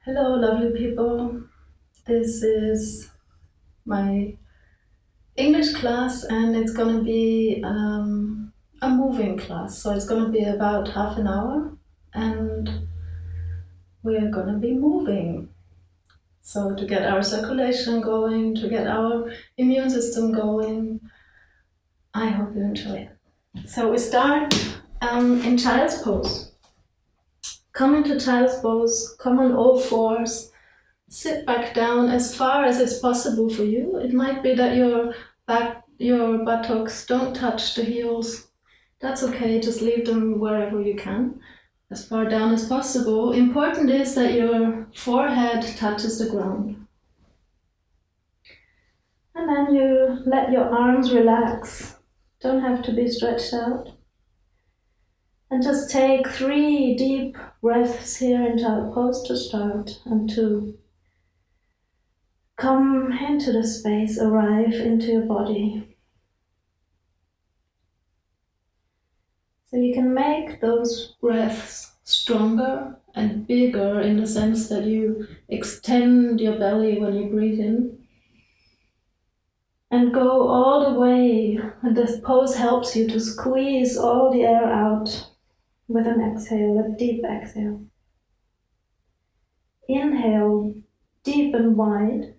Hello, lovely people. This is my English class, and it's going to be a moving class. So it's going to be about half an hour, and we're going to be moving. So to get our circulation going, to get our immune system going, I hope you enjoy it. So we start in child's pose. Come into child's pose, come on all fours. Sit back down as far as it's possible for you. It might be that your buttocks don't touch the heels. That's okay, just leave them wherever you can, as far down as possible. Important is that your forehead touches the ground. And then you let your arms relax. Don't have to be stretched out. And just take 3 deep breaths here in child pose to start, and 2. Come into the space, arrive into your body. So you can make those breaths stronger and bigger in the sense that you extend your belly when you breathe in. And go all the way, and this pose helps you to squeeze all the air out with an exhale, a deep exhale. Inhale, deep and wide.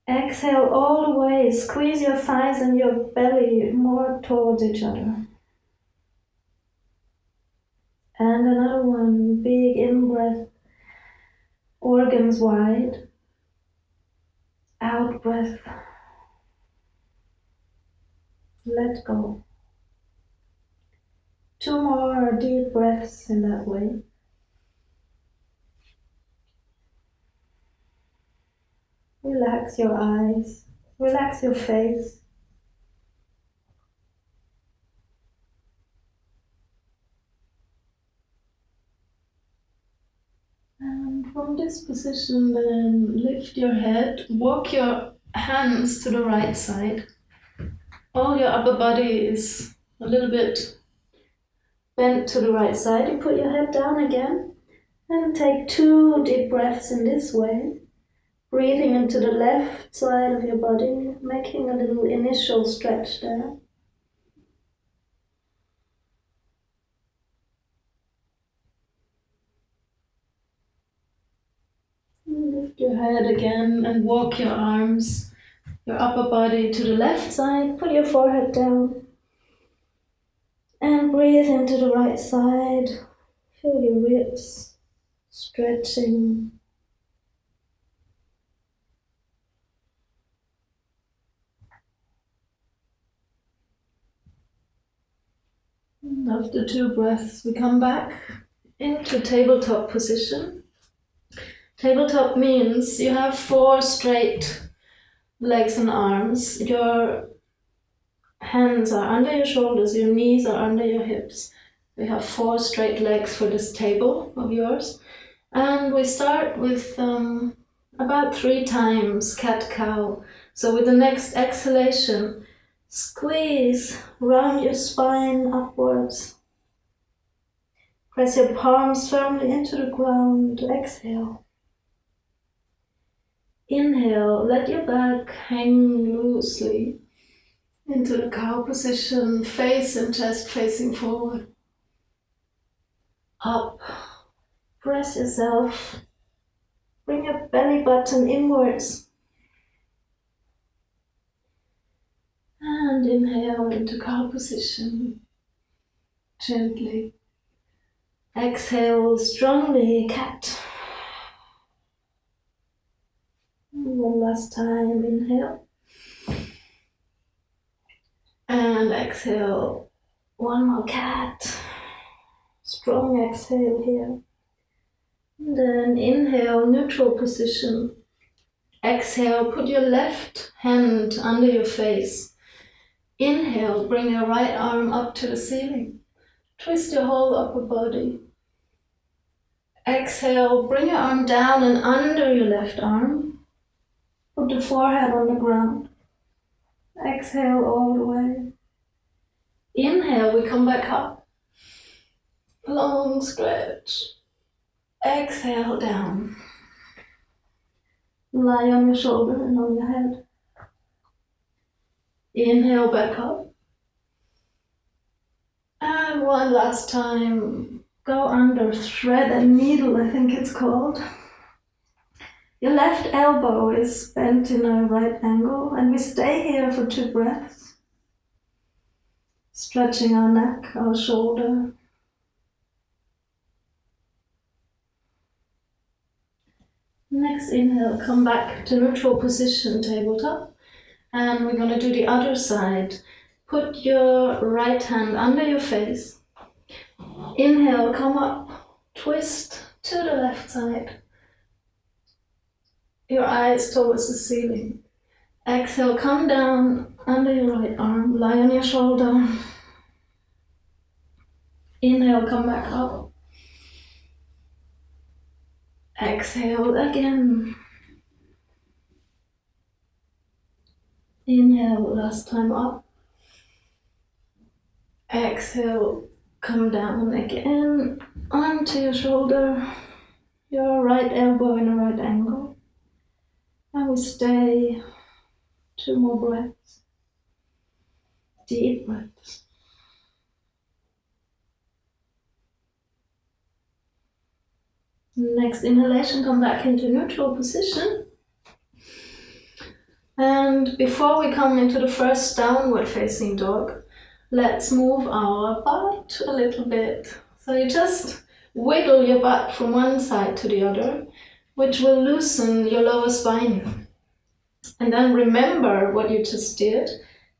Exhale all the way, squeeze your thighs and your belly more towards each other. And another one, big in-breath, organs wide. Out breath, let go. 2 more deep breaths in that way. Relax your eyes, relax your face. And from this position, then lift your head, walk your hands to the right side. All your upper body is a little bit bent to the right side. You put your head down again and take 2 deep breaths in this way. Breathing into the left side of your body, making a little initial stretch there. Lift your head again and walk your arms, your upper body to the left side. Put your forehead down. And breathe into the right side. Feel your ribs stretching. And after 2 breaths, we come back into tabletop position. Tabletop means you have 4 straight legs and arms. Your hands are under your shoulders, your knees are under your hips. We have 4 straight legs for this table of yours. And we start with about 3 times cat-cow. So with the next exhalation, squeeze, round your spine upwards. Press your palms firmly into the ground. Exhale. Inhale, let your back hang loosely into the cow position, face and chest facing forward. Up. Press yourself. Bring your belly button inwards. And inhale into cow position. Gently. Exhale strongly, cat. One last time, inhale. And exhale, one more cat. Strong exhale here. And then inhale, neutral position. Exhale, put your left hand under your face. Inhale, bring your right arm up to the ceiling. Twist your whole upper body. Exhale, bring your arm down and under your left arm. Put the forehead on the ground. Exhale all the way. Inhale, we come back up. Long stretch. Exhale down. Lie on your shoulder and on your head. Inhale back up. And one last time, go under thread and needle, I think it's called. Your left elbow is bent in a right angle, and we stay here for 2 breaths. Stretching our neck, our shoulder. Next inhale, come back to neutral position, tabletop. And we're going to do the other side. Put your right hand under your face. Inhale, come up, twist to the left side. Your eyes towards the ceiling. Exhale, come down under your right arm, lie on your shoulder. Inhale, come back up. Exhale again. Inhale, last time up. Exhale, come down again onto your shoulder, your right elbow in a right angle. And we stay 2 more breaths. Deep breaths. Next inhalation, come back into neutral position. And before we come into the first downward facing dog, let's move our butt a little bit. So you just wiggle your butt from one side to the other, which will loosen your lower spine. And then remember what you just did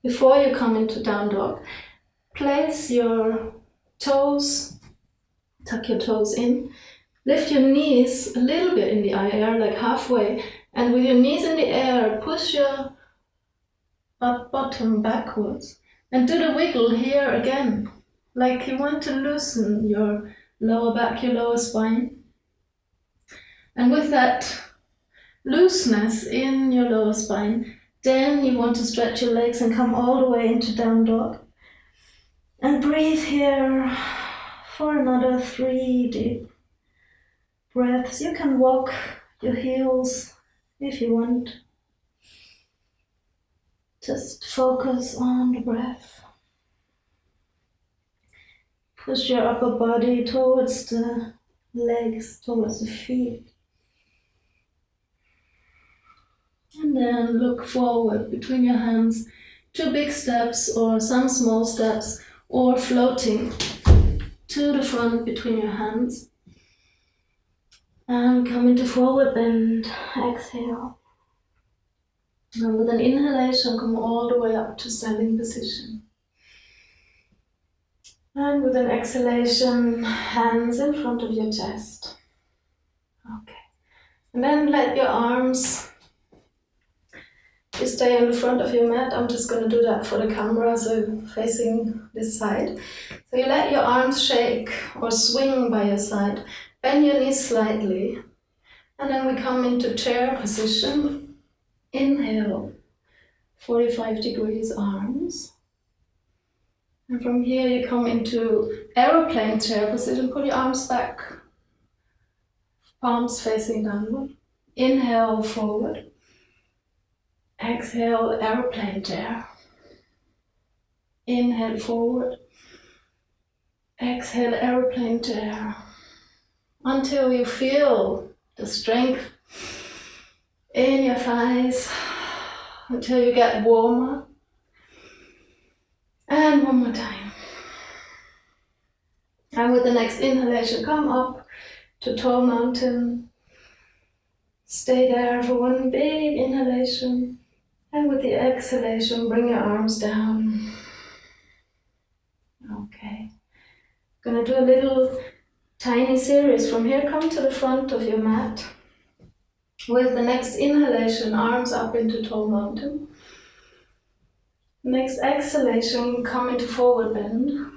before you come into down dog. Place your toes, tuck your toes in, lift your knees a little bit in the air, like halfway, and with your knees in the air, push your butt bottom backwards. And do the wiggle here again, like you want to loosen your lower back, your lower spine. And with that looseness in your lower spine, then you want to stretch your legs and come all the way into down dog. And breathe here for another 3 deep breaths. You can walk your heels if you want. Just focus on the breath. Push your upper body towards the legs, towards the feet. And then look forward between your hands. 2 big steps or some small steps, or floating to the front between your hands. And come into forward bend. Exhale. And with an inhalation, come all the way up to standing position. And with an exhalation, hands in front of your chest. Okay. And then let your arms, you stay in the front of your mat. I'm just going to do that for the camera, so facing this side. So you let your arms shake or swing by your side. Bend your knees slightly. And then we come into chair position. Inhale, 45 degrees arms. And from here you come into aeroplane chair position. Put your arms back, palms facing downward. Inhale, forward. Exhale, aeroplane chair. Inhale, forward. Exhale, aeroplane chair. Until you feel the strength in your thighs, until you get warmer. And one more time. And with the next inhalation, come up to tall mountain. Stay there for one big inhalation. And with the exhalation, bring your arms down. Okay. Gonna do a little tiny series. From here, come to the front of your mat. With the next inhalation, arms up into tall mountain. Next exhalation, come into forward bend.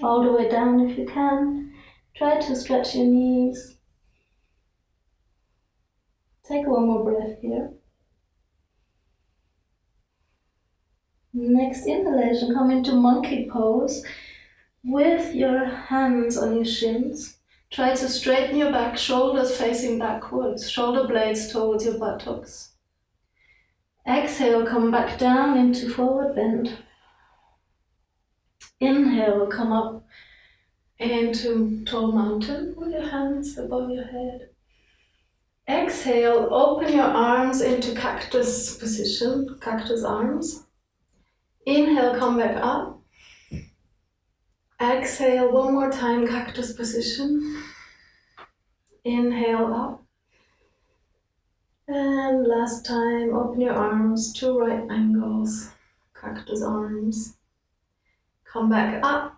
All the way down if you can. Try to stretch your knees. Take one more breath here. Next inhalation, come into monkey pose with your hands on your shins. Try to straighten your back, shoulders facing backwards, shoulder blades towards your buttocks. Exhale, come back down into forward bend. Inhale, come up into tall mountain with your hands above your head. Exhale, open your arms into cactus position, cactus arms. Inhale, come back up. Exhale, one more time, cactus position. Inhale up. And last time, open your arms to right angles, cactus arms. Come back up.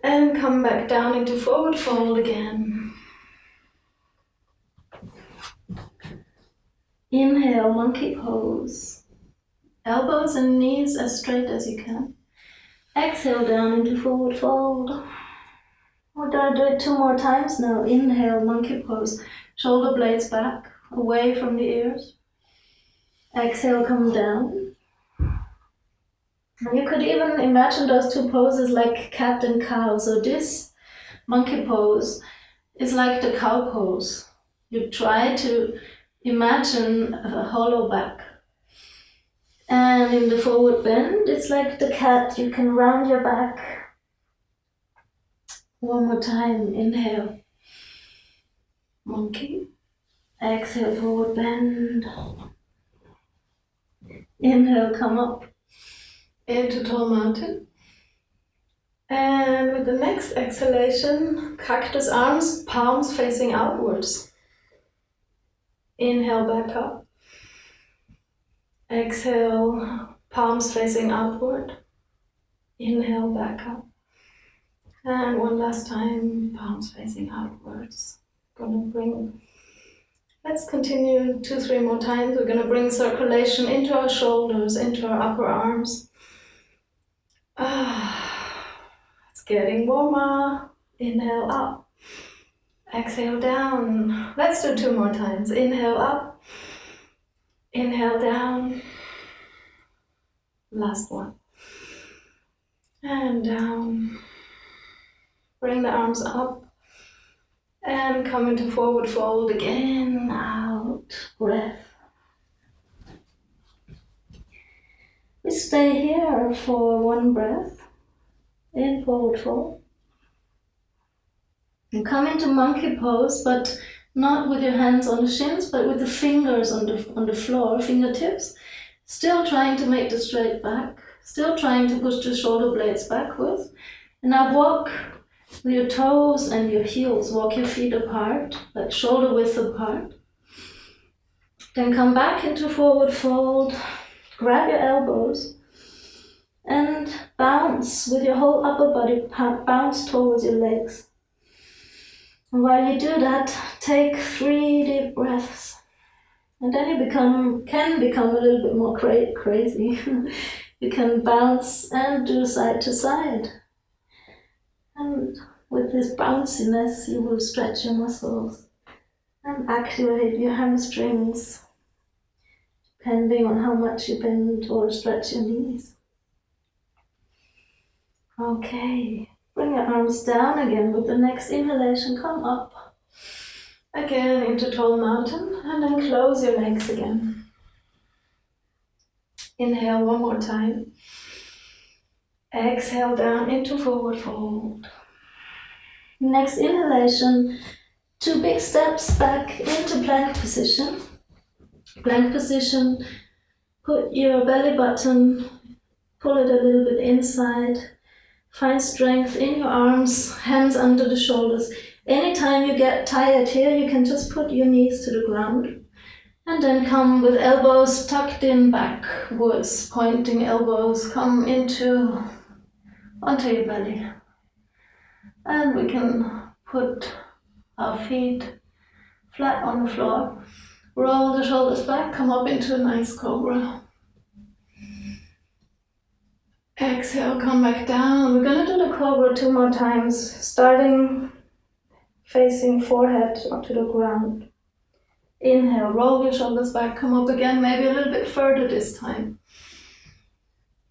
And come back down into forward fold again. Inhale, monkey pose. Elbows and knees as straight as you can. Exhale down into forward fold. We're gonna do it 2 more times now. Inhale, monkey pose. Shoulder blades back, away from the ears. Exhale, come down. And you could even imagine those 2 poses like cat and cow. So this monkey pose is like the cow pose. You try to imagine a hollow back. And in the forward bend, it's like the cat. You can round your back. One more time, inhale. Monkey. Exhale, forward bend. Inhale, come up into tall mountain. And with the next exhalation, cactus arms, palms facing outwards. Inhale, back up. Exhale, palms facing outward. Inhale, back up. And one last time, palms facing outwards. Let's continue 2-3 more times. We're gonna bring circulation into our shoulders, into our upper arms. It's getting warmer. Inhale up. Exhale down. Let's do 2 more times. Inhale up. Inhale down. Last one. And down. Bring the arms up. And come into forward fold again. Out. Breath. We stay here for 1 breath. In forward fold. And come into monkey pose, but not with your hands on the shins, but with the fingers on the floor, fingertips. Still trying to make the straight back. Still trying to push the shoulder blades backwards. And now walk with your toes and your heels. Walk your feet apart, like shoulder width apart. Then come back into forward fold. Grab your elbows. And bounce with your whole upper body, bounce towards your legs. And while you do that, take 3 deep breaths. And then you can become a little bit more crazy. You can bounce and do side to side. And with this bounciness, you will stretch your muscles and activate your hamstrings, depending on how much you bend or stretch your knees. Okay, bring your arms down again with the next inhalation. Come up again into tall mountain and then close your legs again. Inhale 1 more time. Exhale down into forward fold. Next inhalation, 2 big steps back into plank position. Plank position, put your belly button, pull it a little bit inside. Find strength in your arms, hands under the shoulders. Anytime you get tired here, you can just put your knees to the ground. And then come with elbows tucked in backwards, pointing elbows, come onto your belly. And we can put our feet flat on the floor. Roll the shoulders back, come up into a nice cobra. Exhale, come back down. We're gonna do the cobra 2 more times, starting facing forehead onto the ground. Inhale, roll your shoulders back, come up again, maybe a little bit further this time.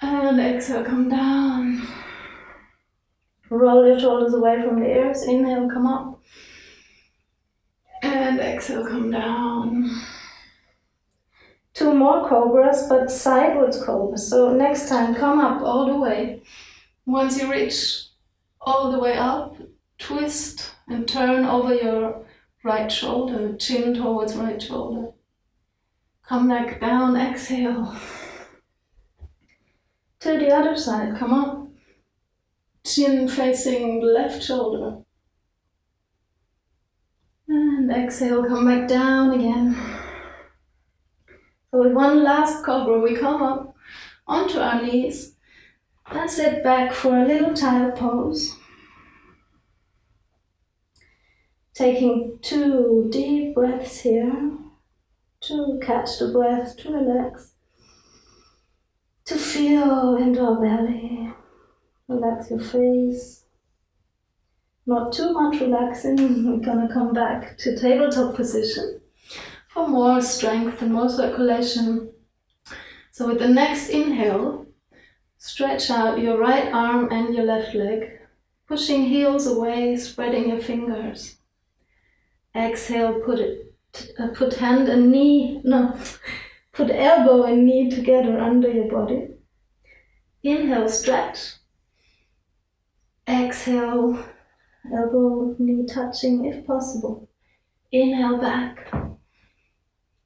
And exhale, come down. Roll your shoulders away from the ears. Inhale, come up. And exhale, come down. 2 more cobras, but sidewards cobras. So next time, come up all the way. Once you reach all the way up, twist and turn over your right shoulder, chin towards right shoulder. Come back down, exhale. To the other side, come up. Chin facing the left shoulder. And exhale, come back down again. So with one last cobra, we come up onto our knees and sit back for a little child pose. Taking 2 deep breaths here to catch the breath, to relax, to feel into our belly. Relax your face. Not too much relaxing. We're gonna come back to tabletop position for more strength and more circulation. So with the next inhale, stretch out your right arm and your left leg, pushing heels away, spreading your fingers. Exhale, put elbow and knee together under your body. Inhale, stretch. Exhale, elbow, knee touching if possible. Inhale back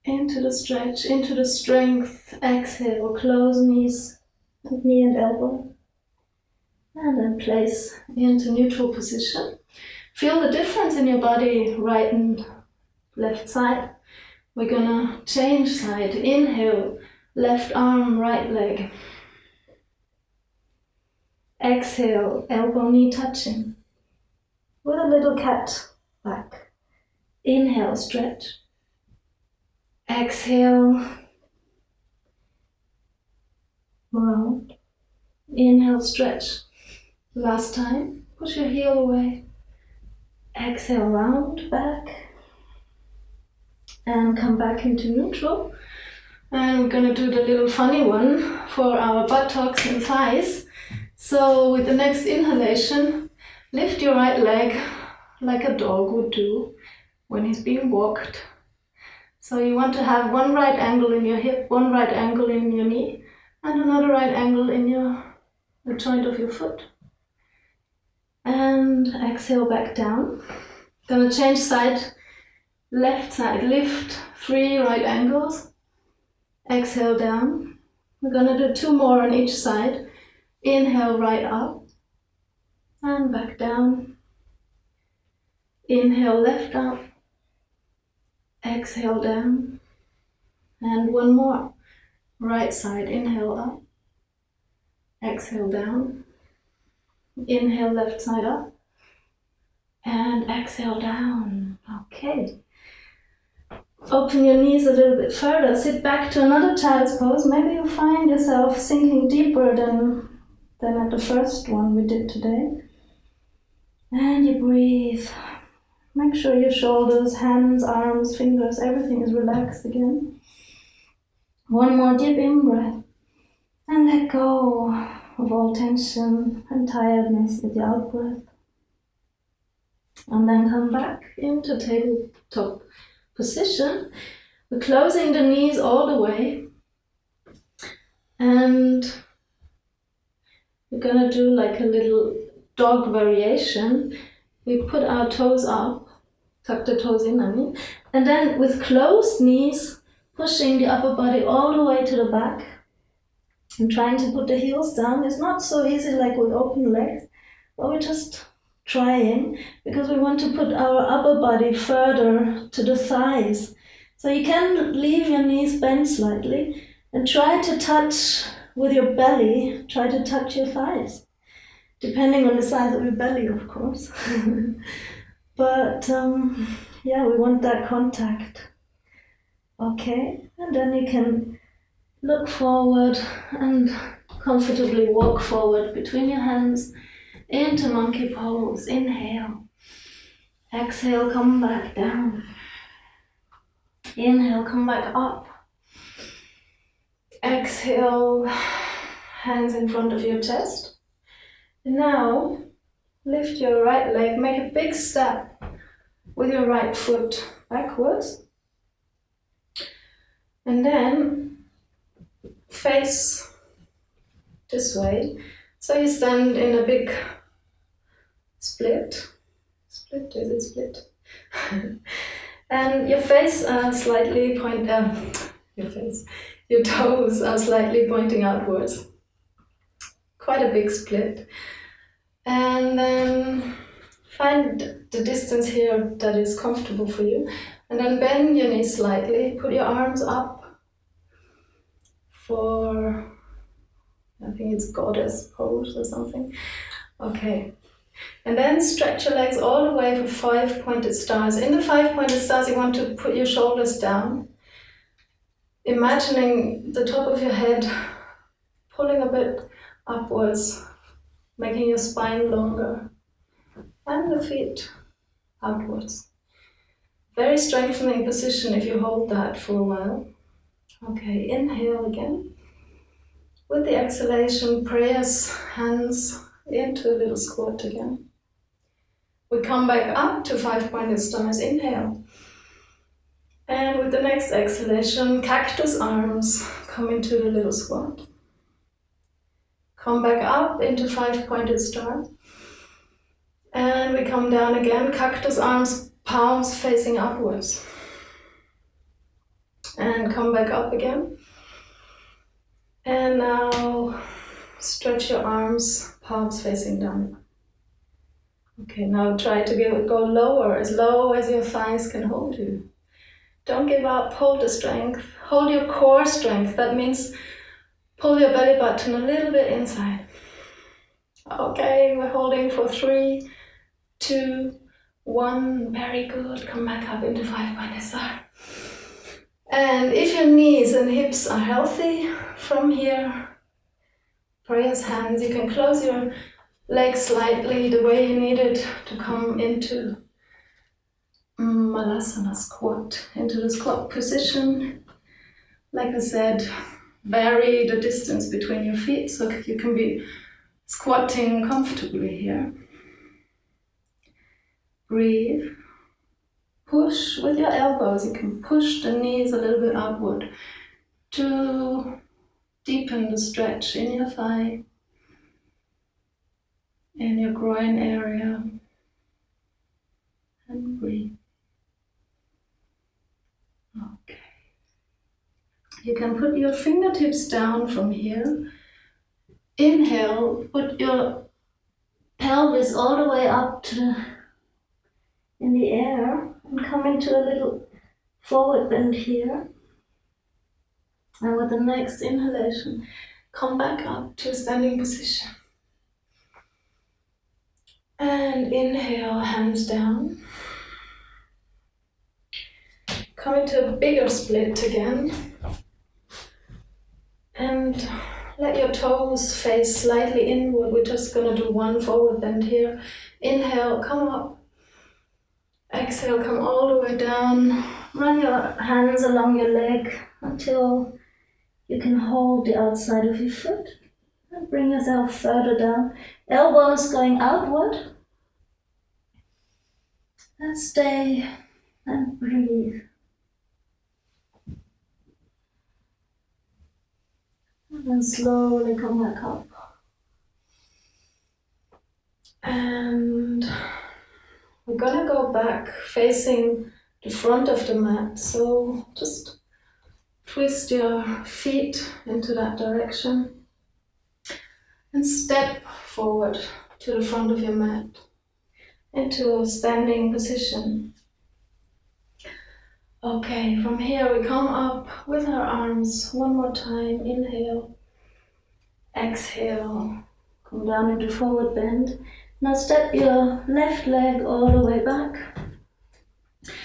into the stretch, into the strength. Exhale, close knees, knee and elbow. And then place into neutral position. Feel the difference in your body, right and left side. We're gonna change side. Inhale, left arm, right leg. Exhale, elbow, knee touching. With a little cat back. Inhale, stretch. Exhale, round. Inhale, stretch. Last time, push your heel away. Exhale, round, back. And come back into neutral. And we're gonna do the little funny one for our buttocks and thighs. So with the next inhalation, lift your right leg like a dog would do when he's being walked. So you want to have one right angle in your hip, one right angle in your knee, and another right angle in the joint of your foot. And exhale back down. Gonna change side, left side, lift 3 right angles. Exhale down. We're gonna do 2 more on each side. Inhale right up and back down. Inhale left up. Exhale down. And 1 more. Right side, inhale up. Exhale down. Inhale left side up. And exhale down. Okay. Open your knees a little bit further. Sit back to another child's pose. Maybe you find yourself sinking deeper than at the first one we did today. And you breathe. Make sure your shoulders, hands, arms, fingers, everything is relaxed again. 1 more deep in-breath. And let go of all tension and tiredness with the out-breath. And then come back into tabletop position. We're closing the knees all the way. And we're gonna do like a little dog variation. We put our toes up, tuck the toes in, and then with closed knees, pushing the upper body all the way to the back and trying to put the heels down. It's not so easy like with open legs, but we're just trying because we want to put our upper body further to the thighs. So you can leave your knees bent slightly and try to touch with your belly, try to touch your thighs, depending on the size of your belly, of course. But yeah, we want that contact. Okay, and then you can look forward and comfortably walk forward between your hands into monkey pose. Inhale. Exhale, come back down. Inhale, come back up. Exhale, hands in front of your chest. And now lift your right leg, make a big step with your right foot backwards. And then face this way. So you stand in a big split. Is it split? And your face slightly your toes are slightly pointing outwards. Quite a big split. And then find the distance here that is comfortable for you. And then bend your knees slightly, put your arms up for, I think it's goddess pose or something. Okay. And then stretch your legs all the way for 5 pointed stars. In the 5 pointed stars, you want to put your shoulders down, imagining the top of your head pulling a bit upwards, making your spine longer, and the feet outwards. Very strengthening position if you hold that for a while. Okay, inhale again. With the exhalation, press hands into a little squat again. We come back up to 5 pointed stars, inhale. And with the next exhalation, cactus arms, come into the little squat. Come back up into 5 pointed star. And we come down again, cactus arms, palms facing upwards. And come back up again. And now stretch your arms, palms facing down. Okay, now try to go lower, as low as your thighs can hold you. Don't give up, hold the strength, hold your core strength. That means pull your belly button a little bit inside. Okay, we're holding for 3, 2, 1, very good. Come back up into 5 pointed star. And if your knees and hips are healthy, from here, press hands. You can close your legs slightly the way you need it to come into Malasana squat, into the squat position. Like I said, vary the distance between your feet so you can be squatting comfortably here. Breathe. Push with your elbows. You can push the knees a little bit upward to deepen the stretch in your thigh, in your groin area. And breathe. Okay. You can put your fingertips down from here. Inhale, put your pelvis all the way up to in the air and come into a little forward bend here. And with the next inhalation, come back up to a standing position. And inhale, hands down. Come into a bigger split again. And let your toes face slightly inward. We're just going to do one forward bend here. Inhale, come up. Exhale, come all the way down. Run your hands along your leg until you can hold the outside of your foot. And bring yourself further down. Elbows going outward. And stay and breathe. And then slowly come back up. And we're gonna go back facing the front of the mat. So just twist your feet into that direction and step forward to the front of your mat into a standing position. Okay, from here we come up with our arms one more time. Inhale, exhale, come down into forward bend. Now step your left leg all the way back.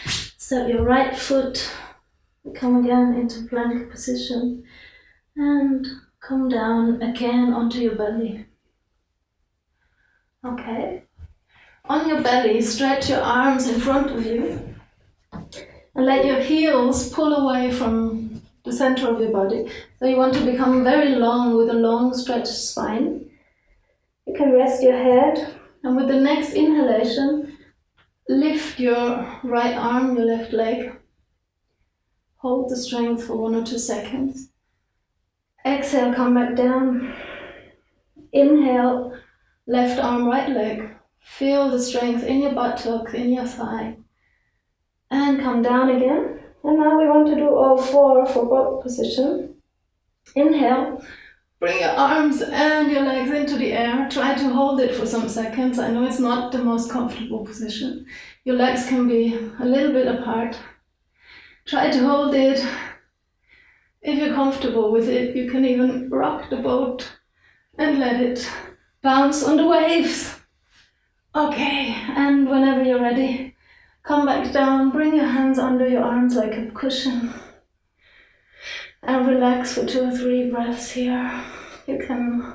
Step your right foot, come again into plank position and come down again onto your belly. Okay, on your belly, stretch your arms in front of you. And let your heels pull away from the center of your body. So you want to become very long with a long stretched spine. You can rest your head And with the next inhalation, lift your right arm, your left leg. Hold the strength for 1 or 2 seconds. Exhale, come back down. Inhale, left arm, right leg. Feel the strength in your buttock, in your thigh. And come down again. And now we want to do all 4 for both position. Inhale, bring your arms and your legs into the air. Try to hold it for some seconds. I know it's not the most comfortable position. Your legs can be a little bit apart. Try to hold it. If you're comfortable with it, you can even rock the boat and let it bounce on the waves. Okay, and whenever you're ready, come back down, bring your hands under your arms like a cushion. And relax for 2 or 3 breaths here. You can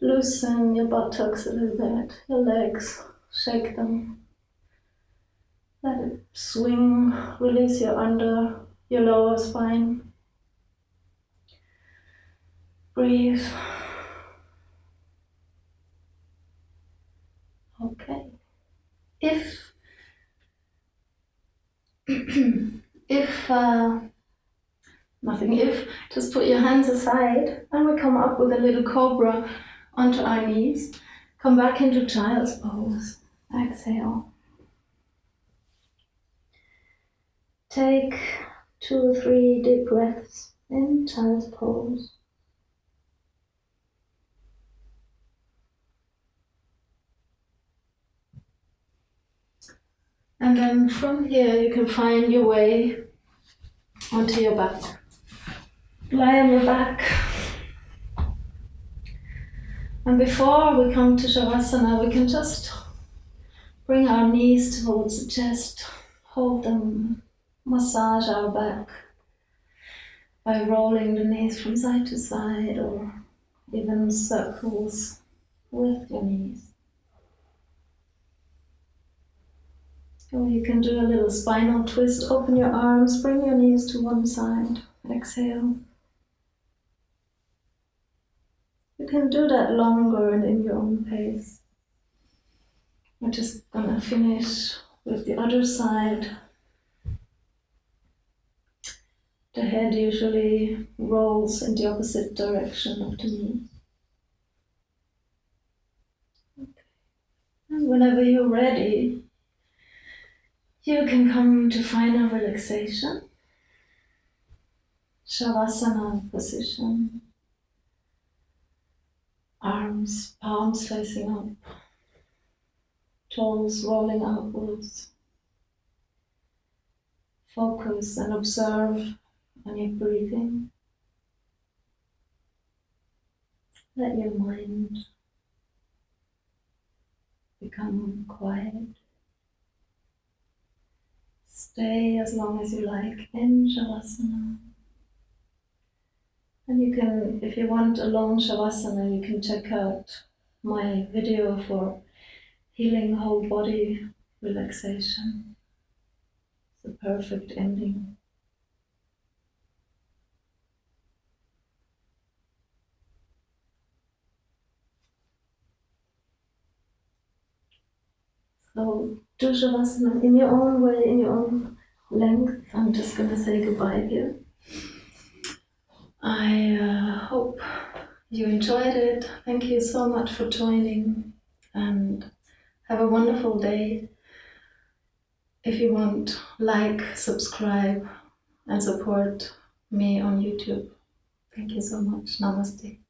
loosen your buttocks a little bit, your legs, shake them. Let it swing, release your lower spine. Breathe. Okay. Just put your hands aside and we come up with a little cobra onto our knees. Come back into child's pose. Exhale. Take 2 or 3 deep breaths in child's pose. And then from here you can find your way onto your back. Lie on your back. And before we come to Shavasana, we can just bring our knees towards the chest, hold them, massage our back by rolling the knees from side to side or even circles with your knees. Or you can do a little spinal twist, open your arms, bring your knees to one side, exhale. You can do that longer and in your own pace. We're just gonna finish with the other side. The head usually rolls in the opposite direction of the knees. Okay. And whenever you're ready, you can come to final relaxation. Shavasana position. Arms, palms facing up. Toes rolling outwards. Focus and observe on your breathing. Let your mind become quiet. Stay as long as you like in Shavasana. And you can, if you want a long Shavasana, you can check out my video for healing whole body relaxation. It's a perfect ending. So do Shavasana in your own way, in your own length. I'm just going to say goodbye here. I hope you enjoyed it. Thank you so much for joining and have a wonderful day. If you want, like, subscribe and support me on YouTube. Thank you so much. Namaste.